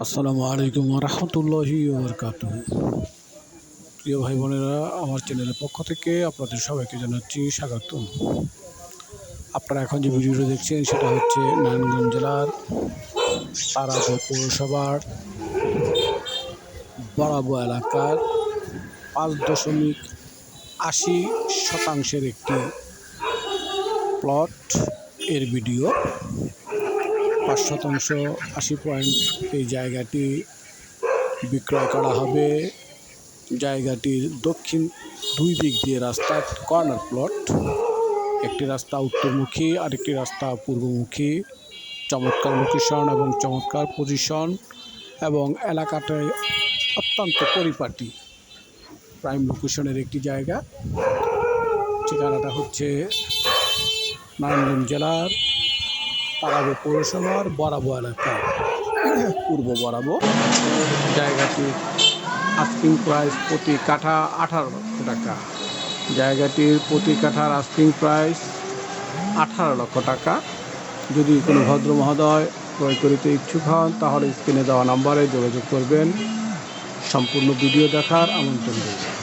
আসসালামু আলাইকুম ওয়া রাহমাতুল্লাহি ওয়া বারাকাতুহু। প্রিয় ভাই বোনেরা, আমার চ্যানেলের পক্ষ থেকে আপনাদের সবাইকে জানাচ্ছি স্বাগতম। আপনারা এখন যে ভিডিওটি দেখছেন সেটা হচ্ছে নারায়ণগঞ্জ জেলার তারাপুর পৌরসভার বরাবো এলাকার 5.80% একটি প্লট এর ভিডিও। 5% 80 পয়েন্ট এই জায়গাটি বিক্রয় করা হবে। জায়গাটির দক্ষিণ দুই দিক দিয়ে রাস্তা, কর্নার প্লট। একটি রাস্তা উত্তরমুখী, আরেকটি রাস্তা পূর্বমুখী। চমৎকার লোকেশন এবং চমৎকার পজিশন, এবং এলাকাটায় অত্যন্ত পরিপাটি, প্রাইম লোকেশনের একটি জায়গা। ঠিকানাটা হচ্ছে নারায়ণগঞ্জ জেলার তারাপুর পৌরসভার বরাবো এলাকা, পূর্ব বরাবো। জায়গাটির আস্কিং প্রাইস প্রতি কাঠা 18 লক্ষ টাকা। জায়গাটির প্রতি কাঠার আস্কিং প্রাইস 18 লক্ষ টাকা। যদি কোনো ভদ্র মহোদয় ক্রয় করিতে ইচ্ছুক হন তাহলে স্ক্রিনে দেওয়া নাম্বারে যোগাযোগ করবেন। সম্পূর্ণ ভিডিও দেখার আমন্ত্রণ রইল।